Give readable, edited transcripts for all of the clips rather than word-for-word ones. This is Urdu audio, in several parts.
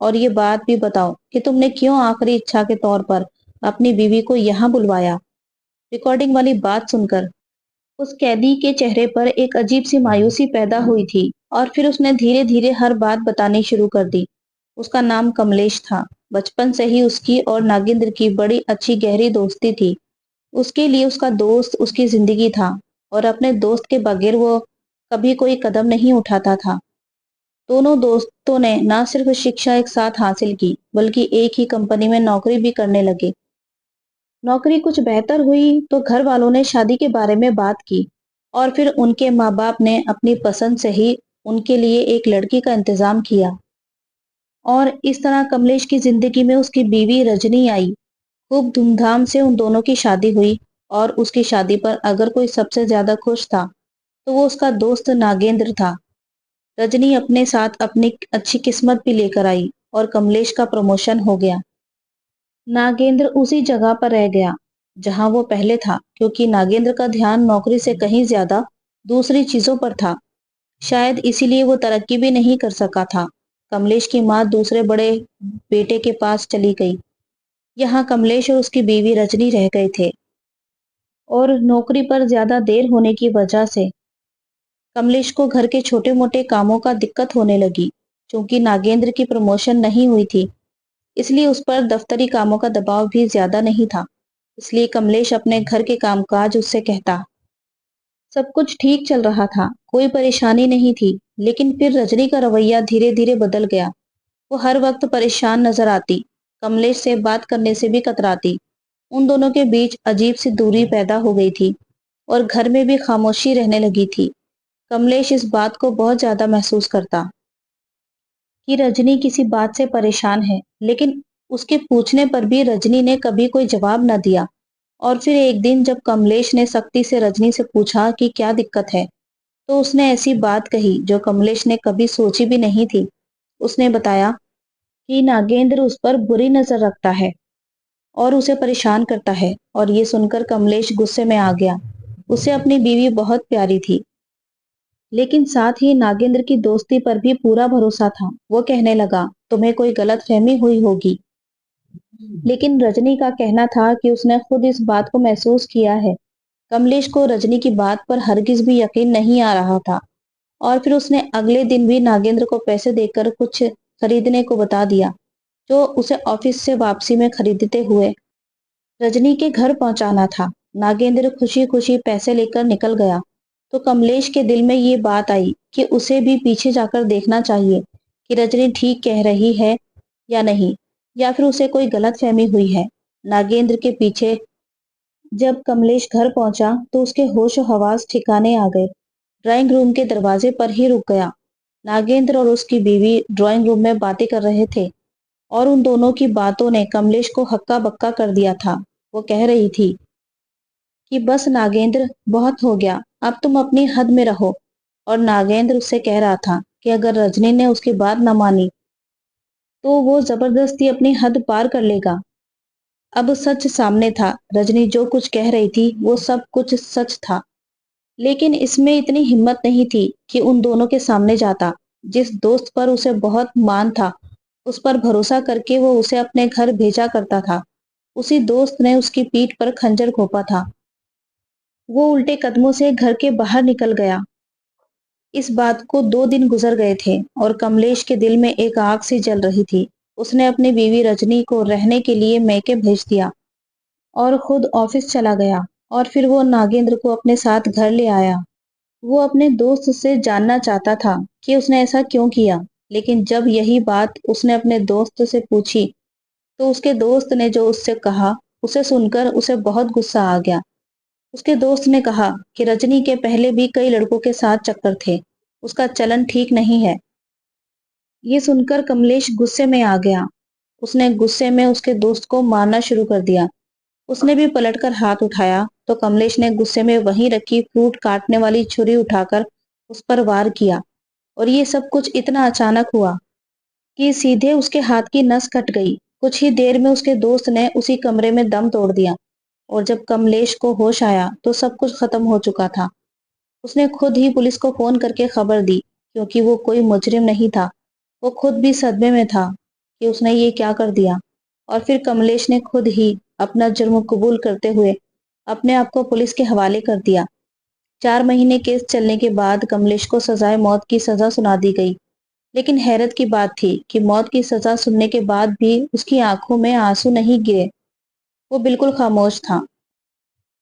اور یہ بات بھی بتاؤ کہ تم نے کیوں آخری اچھا کے طور پر اپنی بیوی کو یہاں بلوایا۔ ریکارڈنگ والی بات سن کر اس قیدی کے چہرے پر ایک عجیب سی مایوسی پیدا ہوئی تھی، اور پھر اس نے دھیرے دھیرے ہر بات بتانی شروع کر دی۔ اس کا نام کملیش تھا۔ بچپن سے ہی اس کی اور ناگیندر کی بڑی اچھی گہری دوستی تھی۔ اس کے لیے اس کا دوست اس کی زندگی تھا، اور اپنے دوست کے بغیر وہ کبھی کوئی قدم نہیں اٹھاتا تھا۔ دونوں دوستوں نے نہ صرف شکشا ایک ساتھ حاصل کی بلکہ ایک ہی کمپنی میں نوکری بھی کرنے لگے۔ نوکری کچھ بہتر ہوئی تو گھر والوں نے شادی کے بارے میں بات کی، اور پھر ان کے ماں باپ نے اپنی پسند سے ہی ان کے لیے ایک لڑکی کا انتظام کیا۔ اور اس طرح کملیش کی زندگی میں اس کی بیوی رجنی آئی۔ خوب دھوم دھام سے ان دونوں کی شادی ہوئی، اور اس کی شادی پر اگر کوئی سب سے زیادہ خوش تھا تو وہ اس کا دوست ناگیندر تھا۔ رجنی اپنے ساتھ اپنی اچھی قسمت بھی لے کر آئی، اور کملیش کا پروموشن ہو گیا۔ ناگیندر اسی جگہ پر رہ گیا جہاں وہ پہلے تھا، کیونکہ ناگیندر کا دھیان نوکری سے کہیں زیادہ دوسری چیزوں پر تھا۔ شاید اسی لیے وہ ترقی بھی نہیں کر سکا تھا۔ کملیش کی ماں دوسرے بڑے بیٹے کے پاس چلی گئی۔ یہاں کملیش اور اس کی بیوی رجنی رہ گئے تھے، اور نوکری پر زیادہ دیر ہونے کی وجہ سے کملیش کو گھر کے چھوٹے موٹے کاموں کا دقت ہونے لگی۔ چونکہ ناگیندر کی پروموشن نہیں ہوئی تھی، اس لیے اس پر دفتری کاموں کا دباؤ بھی زیادہ نہیں تھا۔ اس لیے کملیش اپنے گھر کے کام کاج اس سے کہتا۔ سب کچھ ٹھیک چل رہا تھا، کوئی پریشانی نہیں تھی، لیکن پھر رجنی کا رویہ دھیرے دھیرے بدل گیا۔ وہ ہر وقت پریشان نظر آتی، کملیش سے بات کرنے سے بھی کتراتی۔ ان دونوں کے بیچ عجیب سی دوری پیدا ہو گئی تھی، اور گھر میں بھی خاموشی رہنے لگی تھی۔ کملیش اس بات کو بہت زیادہ محسوس کرتا کہ رجنی کسی بات سے پریشان ہے، لیکن اس کے پوچھنے پر بھی رجنی نے کبھی کوئی جواب نہ دیا۔ اور پھر ایک دن جب کملیش نے سختی سے رجنی سے پوچھا کہ کیا دقت ہے، تو اس نے ایسی بات کہی جو کملیش نے کبھی سوچی بھی نہیں تھی۔ اس نے بتایا کہ ناگیندر اس پر بری نظر رکھتا ہے اور اسے پریشان کرتا ہے، اور یہ سن کر کملیش غصے میں آ گیا۔ اسے اپنی بیوی بہت پیاری تھی، لیکن ساتھ ہی ناگیندر کی دوستی پر بھی پورا بھروسہ تھا۔ وہ کہنے لگا، تمہیں کوئی غلط فہمی ہوئی ہوگی۔ لیکن رجنی کا کہنا تھا کہ اس نے خود اس بات کو محسوس کیا ہے۔ کملیش کو رجنی کی بات پر ہرگز بھی یقین نہیں آ رہا تھا، اور پھر اس نے اگلے دن بھی ناگیندر کو پیسے دے کر کچھ خریدنے کو بتا دیا، جو اسے آفس سے واپسی میں خریدتے ہوئے رجنی کے گھر پہنچانا تھا۔ ناگیندر خوشی خوشی پیسے لے کر نکل گیا، تو کملیش کے دل میں یہ بات آئی کہ اسے بھی پیچھے جا کر دیکھنا چاہیے کہ رجنی ٹھیک کہہ رہی ہے یا نہیں، یا پھر اسے کوئی غلط فہمی ہوئی ہے۔ ناگیندر کے پیچھے جب کملیش گھر پہنچا تو اس کے ہوش و حواس ٹھکانے آ گئے۔ ڈرائنگ روم کے دروازے پر ہی رک گیا۔ ناگیندر اور اس کی بیوی ڈرائنگ روم میں باتیں کر رہے تھے، اور ان دونوں کی باتوں نے کملیش کو ہکا بکا کر دیا تھا۔ وہ کہہ رہی تھی کہ بس ناگیندر، بہت ہو گیا، اب تم اپنی حد میں رہو۔ اور ناگیندر اس سے کہہ رہا تھا کہ اگر رجنی نے اس کی بات نہ مانی تو وہ زبردستی اپنی حد پار کر لے گا۔ اب سچ سامنے تھا، رجنی جو کچھ کہہ رہی تھی وہ سب کچھ سچ تھا، لیکن اس میں اتنی ہمت نہیں تھی کہ ان دونوں کے سامنے جاتا۔ جس دوست پر اسے بہت مان تھا، اس پر بھروسہ کر کے وہ اسے اپنے گھر بھیجا کرتا تھا، اسی دوست نے اس کی پیٹھ پر خنجر گھونپا تھا۔ وہ الٹے قدموں سے گھر کے باہر نکل گیا۔ اس بات کو 2 دن گزر گئے تھے، اور کملیش کے دل میں ایک آگ سی جل رہی تھی۔ اس نے اپنی بیوی رجنی کو رہنے کے لیے میکے بھیج دیا اور خود آفس چلا گیا، اور پھر وہ ناگیندر کو اپنے ساتھ گھر لے آیا۔ وہ اپنے دوست سے جاننا چاہتا تھا کہ اس نے ایسا کیوں کیا، لیکن جب یہی بات اس نے اپنے دوست سے پوچھی تو اس کے دوست نے جو اس سے کہا، اسے سن کر اسے بہت غصہ آ گیا۔ اس کے دوست نے کہا کہ رجنی کے پہلے بھی کئی لڑکوں کے ساتھ چکر تھے، اس کا چلن ٹھیک نہیں ہے۔ یہ سن کر کملیش غصے میں آ گیا۔ اس نے غصے میں اس کے دوست کو مارنا شروع کر دیا۔ اس نے بھی پلٹ کر ہاتھ اٹھایا تو کملیش نے غصے میں وہیں رکھی فروٹ کاٹنے والی چھری اٹھا کر اس پر وار کیا، اور یہ سب کچھ اتنا اچانک ہوا کہ سیدھے اس کے ہاتھ کی نس کٹ گئی۔ کچھ ہی دیر میں اس کے دوست نے اسی کمرے میں دم توڑ دیا، اور جب کملیش کو ہوش آیا تو سب کچھ ختم ہو چکا تھا۔ اس نے خود ہی پولیس کو فون کر کے خبر دی، کیونکہ وہ کوئی مجرم نہیں تھا۔ وہ خود بھی صدمے میں تھا کہ اس نے یہ کیا کر دیا، اور پھر کملیش نے خود ہی اپنا جرم قبول کرتے ہوئے اپنے آپ کو پولیس کے حوالے کر دیا۔ 4 مہینے کیس چلنے کے بعد کملیش کو سزائے موت کی سزا سنا دی گئی، لیکن حیرت کی بات تھی کہ موت کی سزا سننے کے بعد بھی اس کی آنکھوں میں آنسو نہیں گرے، وہ بالکل خاموش تھا۔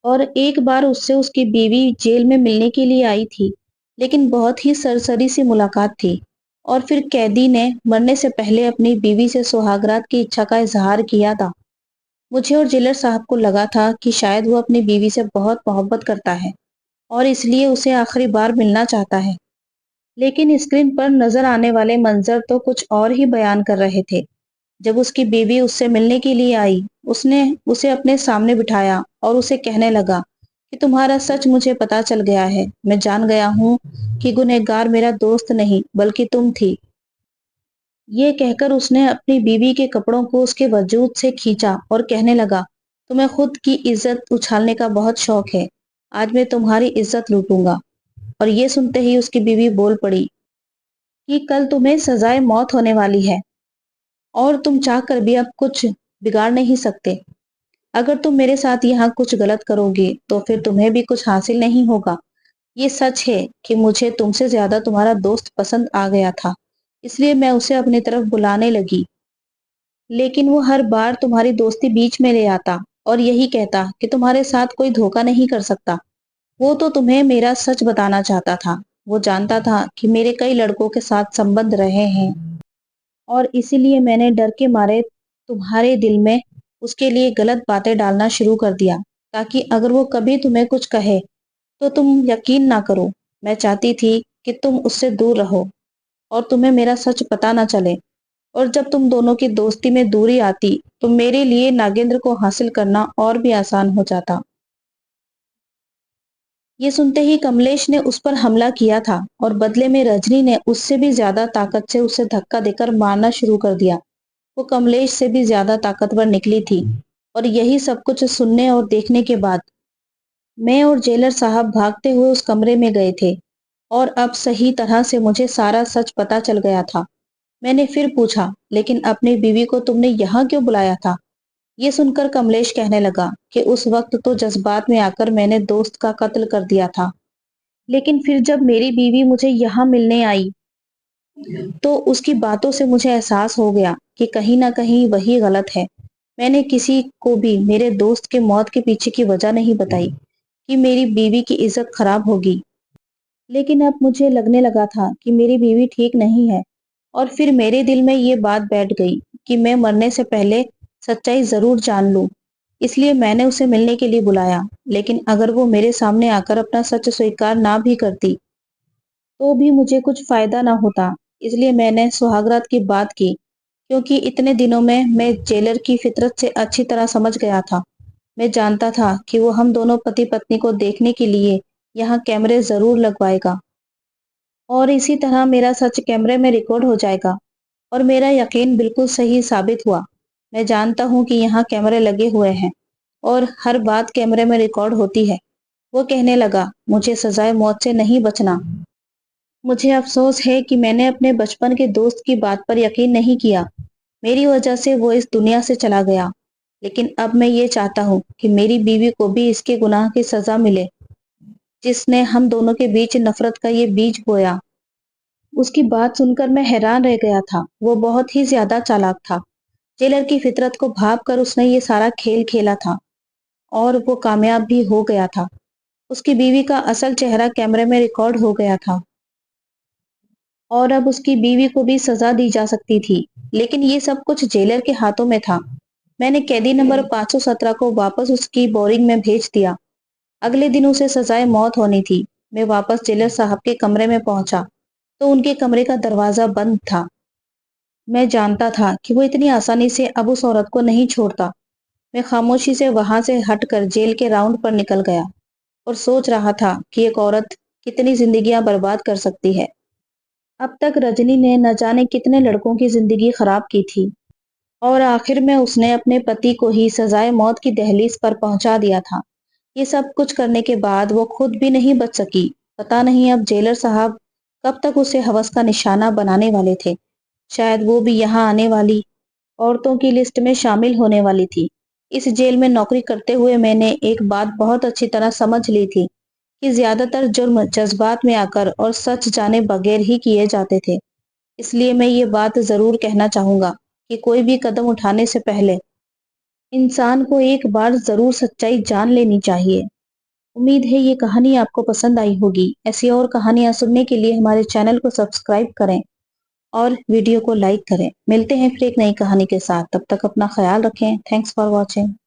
اور ایک بار اس سے اس کی بیوی جیل میں ملنے کے لیے آئی تھی، لیکن بہت ہی سرسری سی ملاقات تھی، اور پھر قیدی نے مرنے سے پہلے اپنی بیوی سے سہاگ رات کی اچھا کا اظہار کیا تھا۔ مجھے اور جیلر صاحب کو لگا تھا کہ شاید وہ اپنی بیوی سے بہت محبت کرتا ہے اور اس لیے اسے آخری بار ملنا چاہتا ہے، لیکن اسکرین پر نظر آنے والے منظر تو کچھ اور ہی بیان کر رہے تھے۔ جب اس کی بیوی اس سے ملنے کے لیے آئی، اس نے اسے اپنے سامنے بٹھایا اور اسے کہنے لگا کہ تمہارا سچ مجھے پتا چل گیا ہے، میں جان گیا ہوں کہ گنہگار میرا دوست نہیں بلکہ تم تھی۔ یہ کہہ کر اس نے اپنی بیوی کے کپڑوں کو اس کے وجود سے کھینچا اور کہنے لگا، تمہیں خود کی عزت اچھالنے کا بہت شوق ہے، آج میں تمہاری عزت لوٹوں گا۔ اور یہ سنتے ہی اس کی بیوی بول پڑی کہ کل تمہیں سزائے موت ہونے والی ہے اور تم چاہ کر بھی اب کچھ بگاڑ نہیں سکتے۔ اگر تم میرے ساتھ یہاں کچھ غلط کرو گے تو پھر تمہیں بھی کچھ حاصل نہیں ہوگا۔ یہ سچ ہے کہ مجھے تم سے زیادہ تمہارا دوست پسند آ گیا تھا، اس لیے میں اسے اپنی طرف بلانے لگی، لیکن وہ ہر بار تمہاری دوستی بیچ میں لے آتا اور یہی کہتا کہ تمہارے ساتھ کوئی دھوکہ نہیں کر سکتا۔ وہ تو تمہیں میرا سچ بتانا چاہتا تھا، وہ جانتا تھا کہ میرے کئی لڑکوں کے ساتھ سمبندھ رہے ہیں، اور اسی لیے میں نے ڈر کے مارے تمہارے دل میں اس کے لیے غلط باتیں ڈالنا شروع کر دیا، تاکہ اگر وہ کبھی تمہیں کچھ کہے تو تم یقین نہ کرو۔ میں چاہتی تھی کہ تم اس سے دور رہو اور تمہیں میرا سچ پتا نہ چلے، اور جب تم دونوں کی دوستی میں دوری آتی تو میرے لیے ناگیندر کو حاصل کرنا اور بھی آسان ہو جاتا۔ یہ سنتے ہی کملیش نے اس پر حملہ کیا تھا، اور بدلے میں رجنی نے اس سے بھی زیادہ طاقت سے اسے دھکا دے کر مارنا شروع کر دیا۔ وہ کملیش سے بھی زیادہ طاقتور نکلی تھی، اور یہی سب کچھ سننے اور دیکھنے کے بعد میں اور جیلر صاحب بھاگتے ہوئے اس کمرے میں گئے تھے، اور اب صحیح طرح سے مجھے سارا سچ پتا چل گیا تھا۔ میں نے پھر پوچھا، لیکن اپنی بیوی کو تم نے یہاں کیوں بلایا تھا؟ یہ سن کر کملیش کہنے لگا کہ اس وقت تو جذبات میں آ کر میں نے دوست کا قتل کر دیا تھا، لیکن پھر جب میری بیوی مجھے یہاں ملنے آئی تو اس کی باتوں سے مجھے احساس ہو گیا کہ کہیں نہ کہیں وہی غلط ہے۔ میں نے کسی کو بھی میرے دوست کے موت کے پیچھے کی وجہ نہیں بتائی کہ میری بیوی کی عزت خراب ہوگی، لیکن اب مجھے لگنے لگا تھا کہ میری بیوی ٹھیک نہیں ہے، اور پھر میرے دل میں یہ بات بیٹھ گئی کہ میں مرنے سے پہلے سچائی ضرور جان لوں، اس لیے میں نے اسے ملنے کے لیے بلایا۔ لیکن اگر وہ میرے سامنے آ کر اپنا سچ سویکار نہ بھی کرتی تو بھی مجھے کچھ فائدہ نہ ہوتا، اس لیے میں نے سہاگرات کی بات کی، کیونکہ اتنے دنوں میں جیلر کی فطرت سے اچھی طرح سمجھ گیا تھا۔ میں جانتا تھا کہ وہ ہم دونوں پتی پتنی کو دیکھنے کے لیے یہاں کیمرے ضرور لگوائے گا، اور اسی طرح میرا سچ کیمرے میں ریکارڈ ہو جائے گا، اور میرا یقین بالکل صحیح ثابت ہوا۔ میں جانتا ہوں کہ یہاں کیمرے لگے ہوئے ہیں اور ہر بات کیمرے میں ریکارڈ ہوتی ہے۔ وہ کہنے لگا، مجھے سزائے موت سے نہیں بچنا۔ مجھے افسوس ہے کہ میں نے اپنے بچپن کے دوست کی بات پر یقین نہیں کیا، میری وجہ سے وہ اس دنیا سے چلا گیا، لیکن اب میں یہ چاہتا ہوں کہ میری بیوی کو بھی اس کے گناہ کی سزا ملے جس نے ہم دونوں کے بیچ نفرت کا یہ بیج بویا۔ اس کی بات سن کر میں حیران رہ گیا تھا، وہ بہت ہی زیادہ چالاک تھا۔ جیلر کی فطرت کو بھانپ کر اس نے یہ سارا کھیل کھیلا تھا، اور وہ کامیاب بھی ہو گیا تھا۔ اس کی بیوی کا اصل چہرہ کیمرے میں ریکارڈ ہو گیا تھا، اور اب اس کی بیوی کو بھی سزا دی جا سکتی تھی، لیکن یہ سب کچھ جیلر کے ہاتھوں میں تھا۔ میں نے قیدی نمبر 517 کو واپس اس کی بورنگ میں بھیج دیا۔ اگلے دن اسے سزائے موت ہونی تھی۔ میں واپس جیلر صاحب کے کمرے میں پہنچا تو ان کے کمرے کا دروازہ بند تھا۔ میں جانتا تھا کہ وہ اتنی آسانی سے اب اس عورت کو نہیں چھوڑتا۔ میں خاموشی سے وہاں سے ہٹ کر جیل کے راؤنڈ پر نکل گیا اور سوچ رہا تھا کہ ایک عورت کتنی زندگیاں برباد کر سکتی ہے۔ اب تک رجنی نے نہ جانے کتنے لڑکوں کی زندگی خراب کی تھی، اور آخر میں اس نے اپنے پتی کو ہی سزائے موت کی دہلیز پر پہنچا دیا تھا۔ یہ سب کچھ کرنے کے بعد وہ خود بھی نہیں بچ سکی۔ پتہ نہیں اب جیلر صاحب کب تک اسے ہوس کا نشانہ بنانے والے تھے۔ شاید وہ بھی یہاں آنے والی عورتوں کی لسٹ میں شامل ہونے والی تھی۔ اس جیل میں نوکری کرتے ہوئے میں نے ایک بات بہت اچھی طرح سمجھ لی تھی کہ زیادہ تر جرم جذبات میں آ کر اور سچ جانے بغیر ہی کیے جاتے تھے۔ اس لیے میں یہ بات ضرور کہنا چاہوں گا کہ کوئی بھی قدم اٹھانے سے پہلے انسان کو ایک بار ضرور سچائی جان لینی چاہیے۔ امید ہے یہ کہانی آپ کو پسند آئی ہوگی۔ ایسی اور کہانیاں سننے کے لیے ہمارے چینل کو سبسکرائب کریں اور ویڈیو کو لائک کریں۔ ملتے ہیں پھر ایک نئی کہانی کے ساتھ، تب تک اپنا خیال رکھیں۔ Thanks for watching.